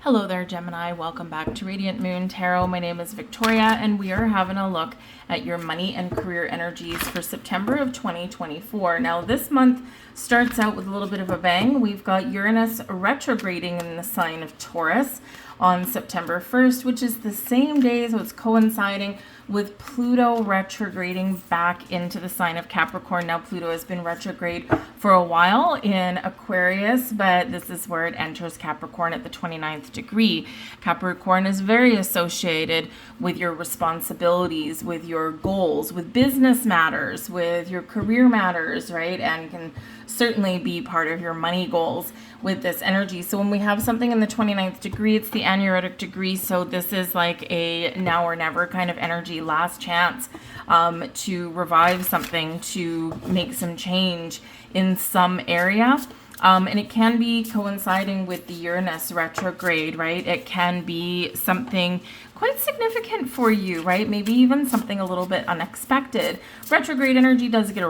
Hello there, Gemini. Welcome back to Radiant Moon Tarot. My name is Victoria, and we are having a look at your money and career energies for September of 2024. Now, this month starts out with a little bit of a bang. We've got Uranus retrograding in the sign of Taurus on September 1st, which is the same day, so it's coinciding with Pluto retrograding back into the sign of Capricorn. Now, Pluto has been retrograde for a while in Aquarius, but this is where it enters Capricorn at the 29th degree. Capricorn is very associated with your responsibilities, with your goals, with business matters, with your career matters, right? And can certainly be part of your money goals with this energy. So when we have something in the 29th degree, it's the aneretic degree. So this is like a now or never kind of energy, last chance to revive something, to make some change in some area. And it can be coinciding with the Uranus retrograde, right? It can be something quite significant for you, right? Maybe even something a little bit unexpected. Retrograde energy does get a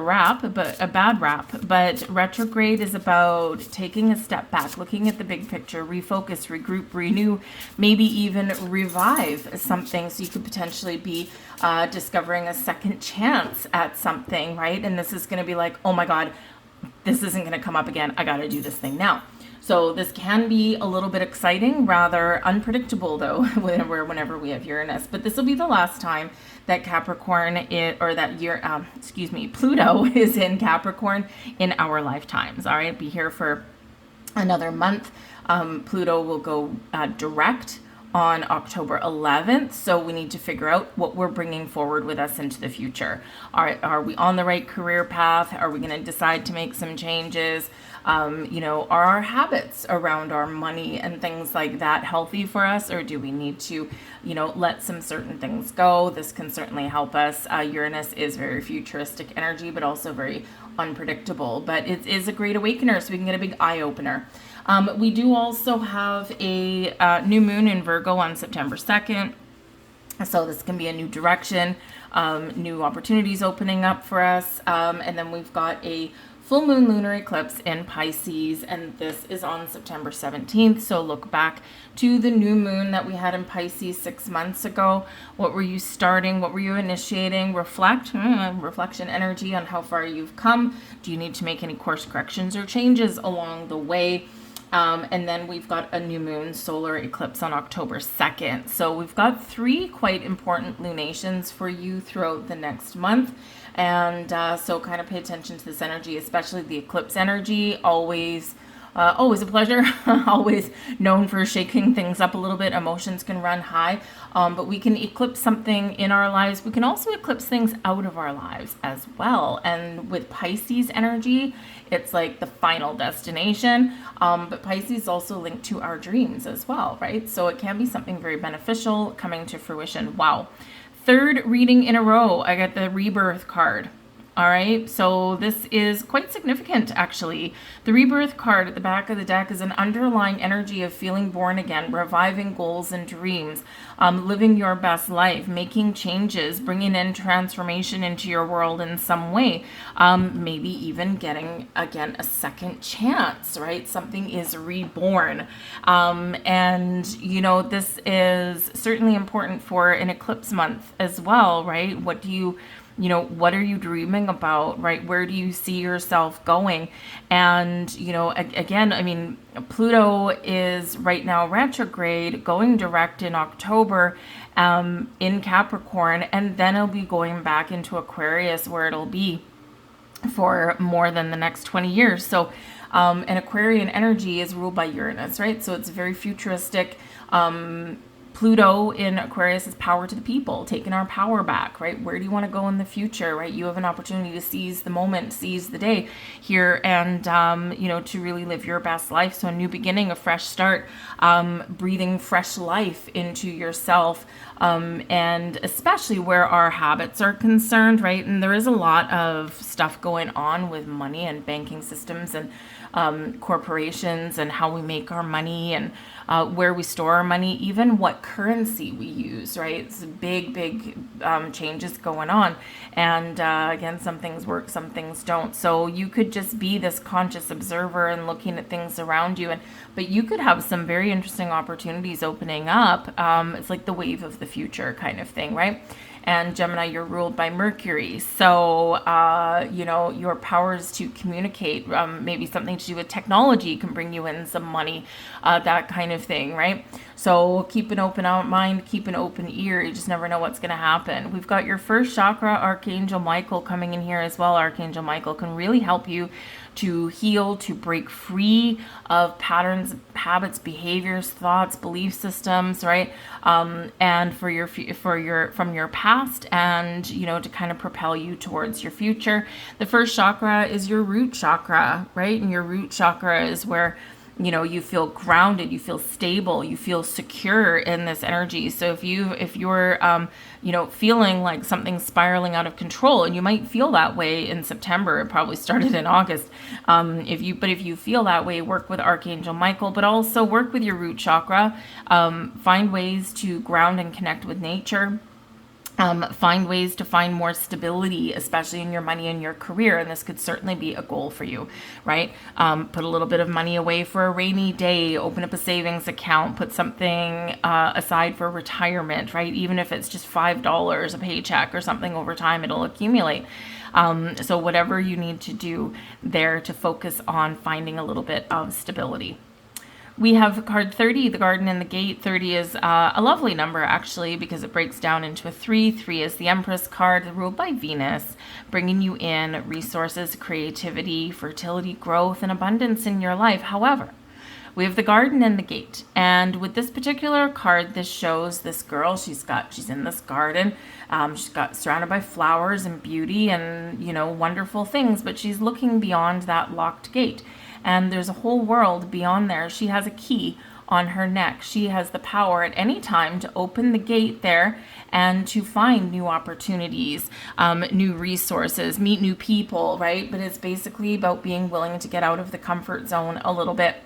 bad rap, but retrograde is about taking a step back, looking at the big picture, refocus, regroup, renew, maybe even revive something. So you could potentially be discovering a second chance at something, right? And this is going to be like, oh my God, this isn't going to come up again. I got to do this thing now. So this can be a little bit exciting, rather unpredictable though, whenever we have Uranus. But this will be the last time that Pluto is in Capricorn in our lifetimes. All right, be here for another month. Pluto will go direct on October 11th. So we need to figure out what we're bringing forward with us into the future. Are we on the right career path? Are we going to decide to make some changes? Are our habits around our money and things like that healthy for us? Or do we need to, let some certain things go? This can certainly help us. Uranus is very futuristic energy, but also very unpredictable. But it is a great awakener, so we can get a big eye opener. We do also have a new moon in Virgo on September 2nd. So this can be a new direction, new opportunities opening up for us. And then we've got a full moon lunar eclipse in Pisces, and this is on September 17th. So look back to the new moon that we had in Pisces 6 months ago. What were you starting? What were you initiating? Reflection energy on how far you've come. Do you need to make any course corrections or changes along the way? And then we've got a new moon solar eclipse on October 2nd. So we've got 3 quite important lunations for you throughout the next month. And so kind of pay attention to this energy, especially the eclipse energy. Always a pleasure. Always known for shaking things up a little bit. Emotions can run high, but we can eclipse something in our lives. We can also eclipse things out of our lives as well. And with Pisces energy, it's like the final destination. But Pisces is also linked to our dreams as well, right? So it can be something very beneficial coming to fruition. Wow. 3rd reading in a row, I got the rebirth card. All right, so this is quite significant, actually. The rebirth card at the back of the deck is an underlying energy of feeling born again, reviving goals and dreams, living your best life, making changes, bringing in transformation into your world in some way, maybe even getting, again, a second chance, right? Something is reborn. And, this is certainly important for an eclipse month as well, right? What are you dreaming about, right? Where do you see yourself going? And, again, Pluto is right now retrograde, going direct in October in Capricorn, and then it'll be going back into Aquarius, where it'll be for more than the next 20 years. So an Aquarian energy is ruled by Uranus, right? So it's very futuristic. Pluto in Aquarius is power to the people, taking our power back, right? Where do you want to go in the future, right? You have an opportunity to seize the moment, seize the day here, and, to really live your best life. So a new beginning, a fresh start, breathing fresh life into yourself, and especially where our habits are concerned, right? And there is a lot of stuff going on with money and banking systems and corporations and how we make our money and where we store our money, even what currency we use, right? It's big changes going on. And again, some things work, some things don't. So you could just be this conscious observer and looking at things around you. But you could have some very interesting opportunities opening up. It's like the wave of the future kind of thing, right? And Gemini, you're ruled by Mercury. So, your powers to communicate, maybe something to do with technology can bring you in some money, that kind of thing, right? So keep an open mind, keep an open ear. You just never know what's going to happen. We've got your first chakra, Archangel Michael, coming in here as well. Archangel Michael can really help you to heal, to break free of patterns, habits, behaviors, thoughts, belief systems, right? And from your past, and to kind of propel you towards your future. The first chakra is your root chakra, right? And your root chakra is where you feel grounded, you feel stable, you feel secure in this energy. So if you're feeling like something's spiraling out of control, and you might feel that way in September, it probably started in August. If you feel that way, work with Archangel Michael, but also work with your root chakra. Find ways to ground and connect with nature. Find ways to find more stability, especially in your money and your career. And this could certainly be a goal for you, right? Put a little bit of money away for a rainy day, open up a savings account, put something aside for retirement, right? Even if it's just $5 a paycheck or something over time, it'll accumulate. So whatever you need to do there to focus on finding a little bit of stability. We have card 30, the garden and the gate. 30 is a lovely number, actually, because it breaks down into a 3. 3 is the Empress card, ruled by Venus, bringing you in resources, creativity, fertility, growth, and abundance in your life. However, we have the garden and the gate. And with this particular card, this shows this girl. She's in this garden. She's got surrounded by flowers and beauty and, wonderful things. But she's looking beyond that locked gate. And there's a whole world beyond there. She has a key on her neck. She has the power at any time to open the gate there and to find new opportunities, new resources, meet new people, right? But it's basically about being willing to get out of the comfort zone a little bit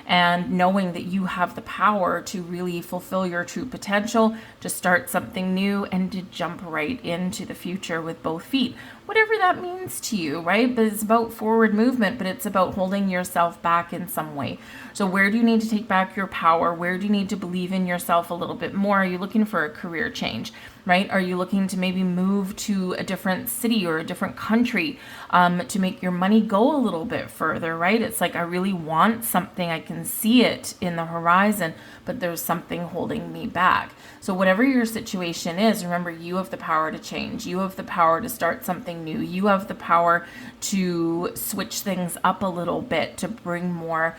and knowing that you have the power to really fulfill your true potential, to start something new, and to jump right into the future with both feet. Whatever that means to you, right? But it's about forward movement, but it's about holding yourself back in some way. So where do you need to take back your power? Where do you need to believe in yourself a little bit more? Are you looking for a career change, right? Are you looking to maybe move to a different city or a different country to make your money go a little bit further, right? It's like, I really want something. I can see it in the horizon, but there's something holding me back. So whatever your situation is, remember, you have the power to change. You have the power to start something new. You have the power to switch things up a little bit, to bring more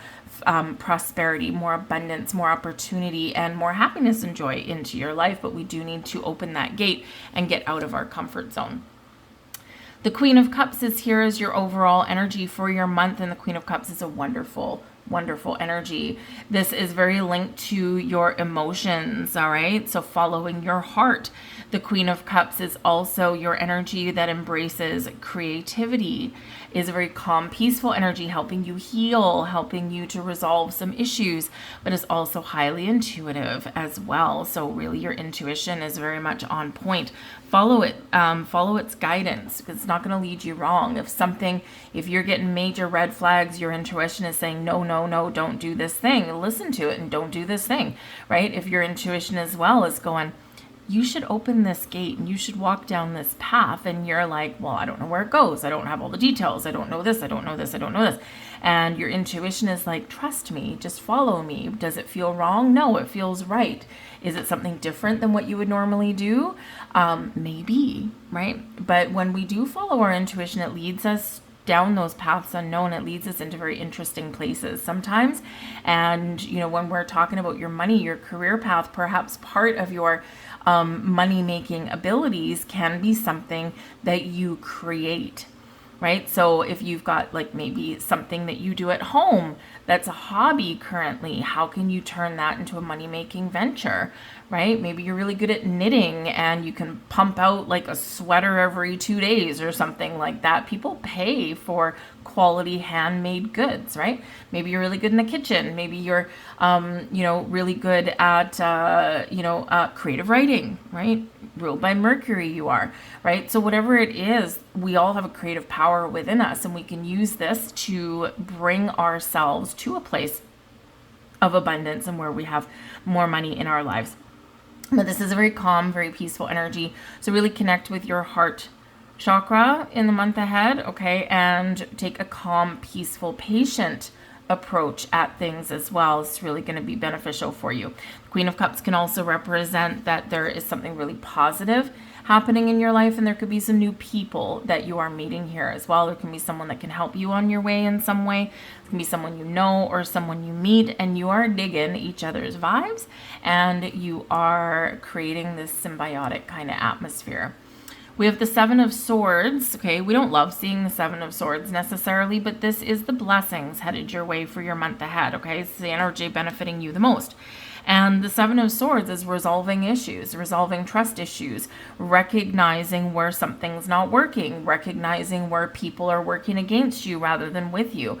prosperity, more abundance, more opportunity, and more happiness and joy into your life. But we do need to open that gate and get out of our comfort zone. The Queen of Cups is here as your overall energy for your month, and the Queen of Cups is a wonderful energy. This is very linked to your emotions, all right? So following your heart. The Queen of Cups is also your energy that embraces creativity, is a very calm, peaceful energy, helping you heal, helping you to resolve some issues, but is also highly intuitive as well. So really your intuition is very much on point. Follow it, follow its guidance, because it's not going to lead you wrong. If you're getting major red flags, your intuition is saying, no, don't do this thing. Listen to it and don't do this thing, right? If your intuition as well is going, you should open this gate and you should walk down this path, and you're like, well, I don't know where it goes. I don't have all the details. I don't know this. I don't know this. I don't know this. And your intuition is like, trust me, just follow me. Does it feel wrong? No, it feels right. Is it something different than what you would normally do? Maybe, right? But when we do follow our intuition, it leads us down those paths unknown. It leads us into very interesting places sometimes. And, when we're talking about your money, your career path, perhaps part of your money-making abilities can be something that you create, right? So if you've got like maybe something that you do at home that's a hobby currently, how can you turn that into a money-making venture, right? Maybe you're really good at knitting and you can pump out like a sweater every 2 days or something like that. People pay for quality handmade goods, right? Maybe you're really good in the kitchen. Maybe you're, really good at, creative writing, right? Ruled by Mercury you are, right? So whatever it is, we all have a creative power within us, and we can use this to bring ourselves to a place of abundance and where we have more money in our lives. But this is a very calm, very peaceful energy. So really connect with your heart chakra in the month ahead, okay? And take a calm, peaceful, patient approach at things as well. It's really going to be beneficial for you. Queen of Cups can also represent that there is something really positive happening in your life, and there could be some new people that you are meeting here as well. There can be someone that can help you on your way in some way. It can be someone you know or someone you meet, and you are digging each other's vibes, and you are creating this symbiotic kind of atmosphere. We have the Seven of Swords, okay? We don't love seeing the Seven of Swords necessarily, but this is the blessings headed your way for your month ahead, okay? It's the energy benefiting you the most. And the Seven of Swords is resolving issues, resolving trust issues, recognizing where something's not working, recognizing where people are working against you rather than with you,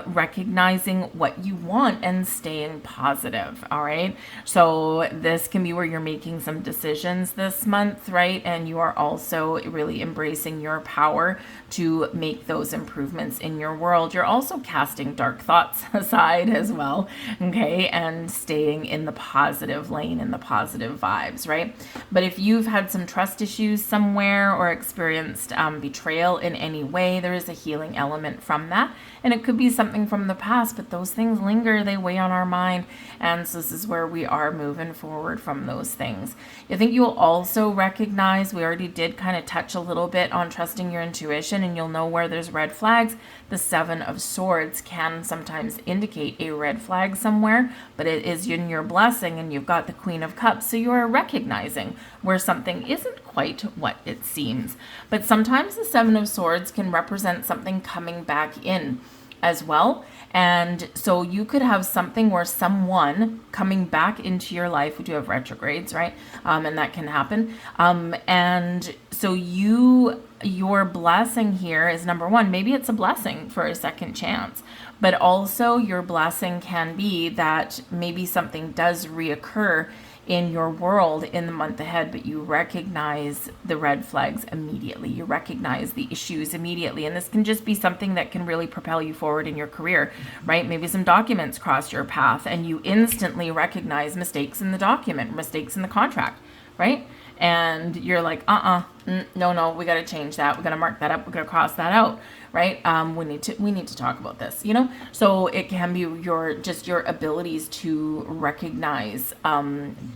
recognizing what you want and staying positive, all right? So this can be where you're making some decisions this month, right? And you are also really embracing your power to make those improvements in your world. You're also casting dark thoughts aside as well, okay? And staying in the positive lane and the positive vibes, right? But if you've had some trust issues somewhere or experienced betrayal in any way, there is a healing element from that. And it could be something from the past, but those things linger, they weigh on our mind. And so this is where we are moving forward from those things. I think you'll also recognize, we already did kind of touch a little bit on trusting your intuition, and you'll know where there's red flags. The Seven of Swords can sometimes indicate a red flag somewhere, but it is in your blessing, and you've got the Queen of Cups, so you are recognizing where something isn't quite what it seems. But sometimes the Seven of Swords can represent something coming back in as well. And so you could have something where someone coming back into your life, we do have retrogrades, right? And that can happen. And so your blessing here is, number one, maybe it's a blessing for a second chance, but also your blessing can be that maybe something does reoccur in your world in the month ahead, but you recognize the red flags immediately. You recognize the issues immediately. And this can just be something that can really propel you forward in your career, right? Maybe some documents cross your path and you instantly recognize mistakes in the document, mistakes in the contract, right? And you're like, no, we got to change that. We got to mark that up. We got to cross that out, right? We need to talk about this, So it can be your abilities to recognize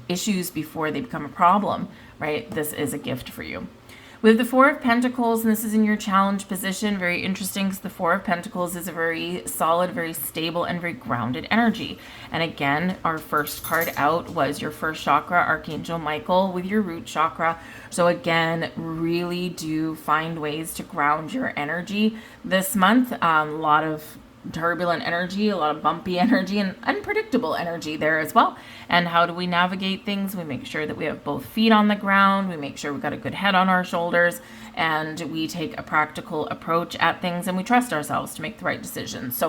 issues before they become a problem, right? This is a gift for you. We have the Four of Pentacles, and this is in your challenge position. Very interesting, because the Four of Pentacles is a very solid, very stable, and very grounded energy. And again, our first card out was your first chakra, Archangel Michael, with your root chakra. So again, really do find ways to ground your energy this month. A lot of turbulent energy, a lot of bumpy energy, and unpredictable energy there as well. And how do we navigate things? We make sure that we have both feet on the ground, we make sure we've got a good head on our shoulders, and we take a practical approach at things, and we trust ourselves to make the right decisions.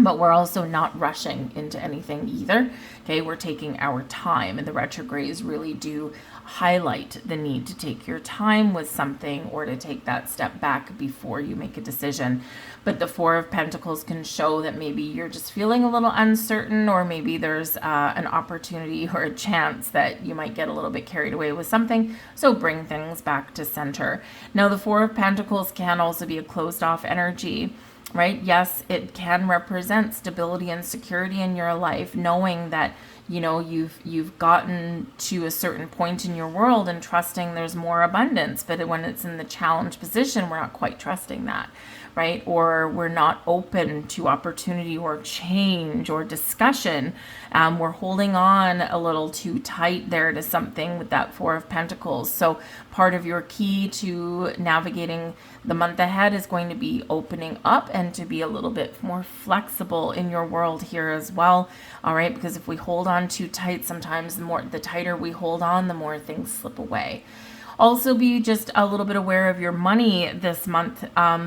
But we're also not rushing into anything either. Okay, we're taking our time, and the retrogrades really do highlight the need to take your time with something, or to take that step back before you make a decision. But the Four of Pentacles can show that maybe you're just feeling a little uncertain, or maybe there's an opportunity or a chance that you might get a little bit carried away with something. So bring things back to center. Now, the Four of Pentacles can also be a closed off energy, right? Yes, it can represent stability and security in your life, knowing that you've gotten to a certain point in your world and trusting there's more abundance. But when it's in the challenge position, we're not quite trusting that, right? Or we're not open to opportunity or change or discussion. We're holding on a little too tight there to something with that Four of Pentacles. So part of your key to navigating the month ahead is going to be opening up and to be a little bit more flexible in your world here as well. All right, because if we hold on too tight, sometimes the tighter we hold on, the more things slip away. Also be just a little bit aware of your money this month,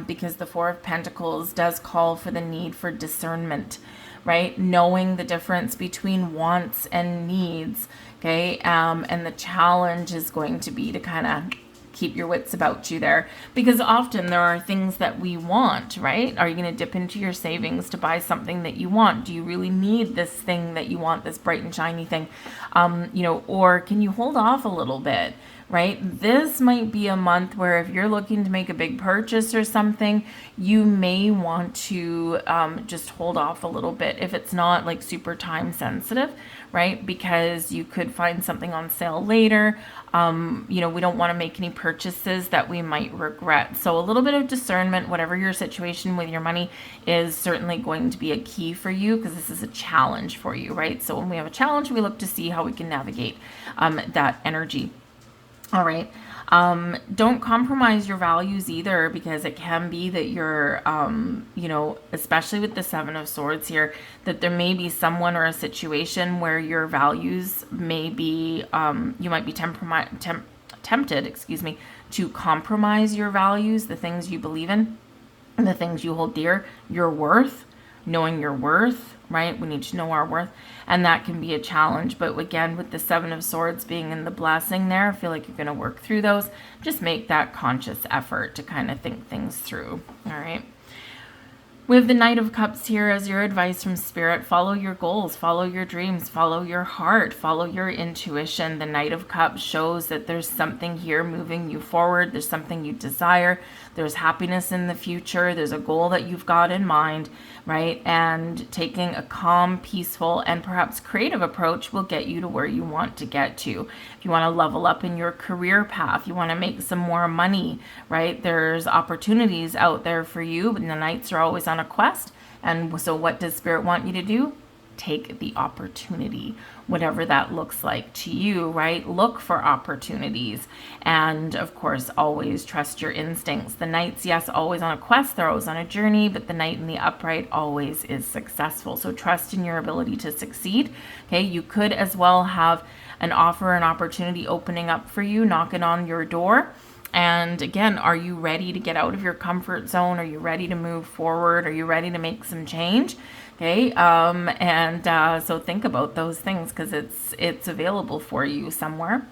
because the Four of Pentacles does call for the need for discernment, right? Knowing the difference between wants and needs, okay? And the challenge is going to be to kind of keep your wits about you there, because often there are things that we want, right? Are you going to dip into your savings to buy something that you want? Do you really need this thing that you want, this bright and shiny thing? Or can you hold off a little bit, right? This might be a month where if you're looking to make a big purchase or something, you may want to just hold off a little bit if it's not like super time sensitive, right? Because you could find something on sale later. We don't want to make any purchases that we might regret. So a little bit of discernment, whatever your situation with your money, is certainly going to be a key for you, because this is a challenge for you, right? So when we have a challenge, we look to see how we can navigate that energy. All right. Don't compromise your values either, because it can be that you're, especially with the Seven of Swords here, that there may be someone or a situation where your values may be, you might be tempted, to compromise your values, the things you believe in, and the things you hold dear, your worth, knowing your worth, right? We need to know our worth, and that can be a challenge. But again, with the Seven of Swords being in the blessing there, I feel like you're going to work through those. Just make that conscious effort to kind of think things through. All right. We have the Knight of Cups here as your advice from Spirit. Follow your goals, follow your dreams, follow your heart, follow your intuition. The Knight of Cups shows that there's something here moving you forward. There's something you desire. There's happiness in the future. There's a goal that you've got in mind, right? And taking a calm, peaceful, and perhaps creative approach will get you to where you want to get to. If you want to level up in your career path, you want to make some more money, right? There's opportunities out there for you, but the Knights are always on a quest. And so what does Spirit want you to do? Take the opportunity, whatever that looks like to you, right? Look for opportunities. And of course, always trust your instincts. The Knights, yes, always on a quest. They're always on a journey, but the Knight in the upright always is successful. So trust in your ability to succeed. Okay. You could as well have an offer, an opportunity opening up for you, knocking on your door. And again, are you ready to get out of your comfort zone? Are you ready to move forward? Are you ready to make some change? Okay. So think about those things, because it's available for you somewhere.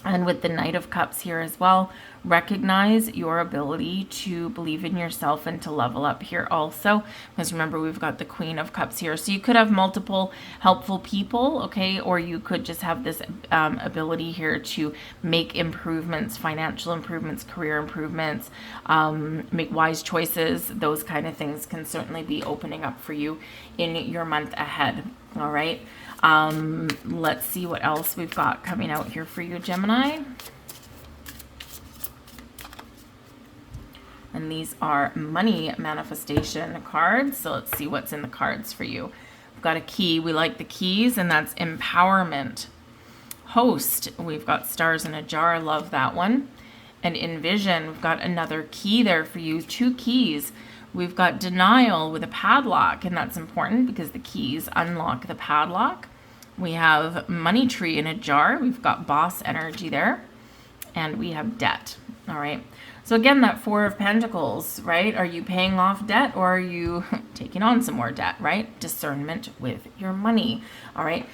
And with the Knight of Cups here as well, recognize your ability to believe in yourself and to level up here also. Because remember, we've got the Queen of Cups here. So you could have multiple helpful people, okay? Or you could just have this ability here to make improvements, financial improvements, career improvements, make wise choices. Those kind of things can certainly be opening up for you in your month ahead, all right? Let's see what else we've got coming out here for you, Gemini. And these are money manifestation cards. So let's see what's in the cards for you. We've got a key. We like the keys, and that's empowerment. Host. We've got stars in a jar. Love that one. And envision. We've got another key there for you. 2 keys. We've got denial with a padlock, and that's important because the keys unlock the padlock. We have money tree in a jar. We've got boss energy there. And we have debt. All right. So again, that Four of Pentacles, right? Are you paying off debt, or are you taking on some more debt, right? Discernment with your money. All right.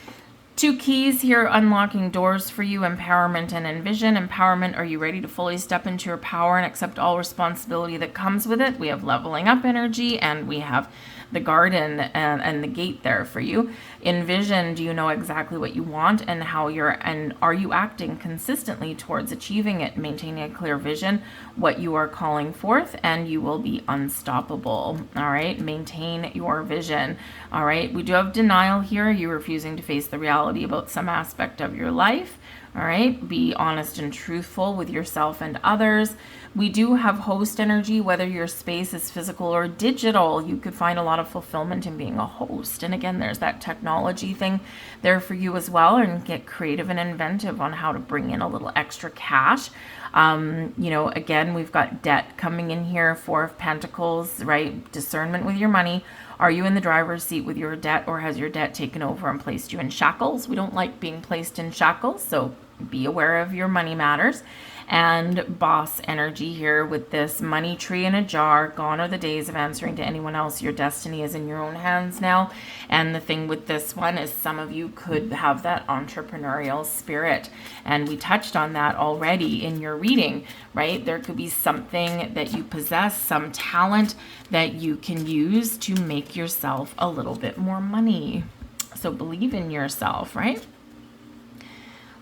2 keys here unlocking doors for you, empowerment and envision. Empowerment, are you ready to fully step into your power and accept all responsibility that comes with it? We have leveling up energy, and we have the garden and the gate there for you. Envision, do you know exactly what you want and are you acting consistently towards achieving it, maintaining a clear vision, what you are calling forth, and you will be unstoppable. All right. Maintain your vision. All right. We do have denial here. You refusing to face the reality about some aspect of your life. All right. Be honest and truthful with yourself and others. We do have host energy, whether your space is physical or digital. You could find a lot of fulfillment in being a host. And again, there's that technology thing there for you as well, and get creative and inventive on how to bring in a little extra cash. Again, we've got debt coming in here, Four of Pentacles, right? Discernment with your money. Are you in the driver's seat with your debt, or has your debt taken over and placed you in shackles? We don't like being placed in shackles, so be aware of your money matters. and boss energy here with this money tree in a jar. Gone are the days of answering to anyone else. Your destiny is in your own hands now. And the thing with this one is some of you could have that entrepreneurial spirit. And we touched on that already in your reading, right? There could be something that you possess, some talent that you can use to make yourself a little bit more money. So believe in yourself, right?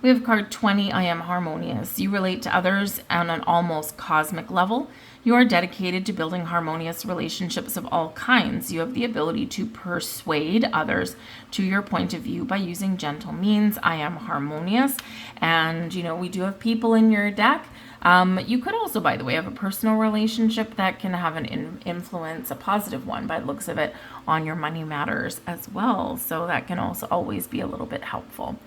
We have card 20, I am harmonious. You relate to others on an almost cosmic level. You are dedicated to building harmonious relationships of all kinds. You have the ability to persuade others to your point of view by using gentle means. I am harmonious. And, you know, we do have people in your deck. You could also, by the way, have a personal relationship that can have an influence, a positive one by the looks of it, on your money matters as well. So that can also always be a little bit helpful.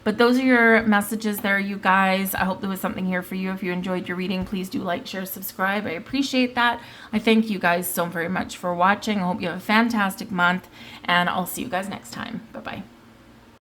But those are your messages there, you guys. I hope there was something here for you. If you enjoyed your reading, please do like, share, subscribe. I appreciate that. I thank you guys so very much for watching. I hope you have a fantastic month, and I'll see you guys next time. Bye-bye.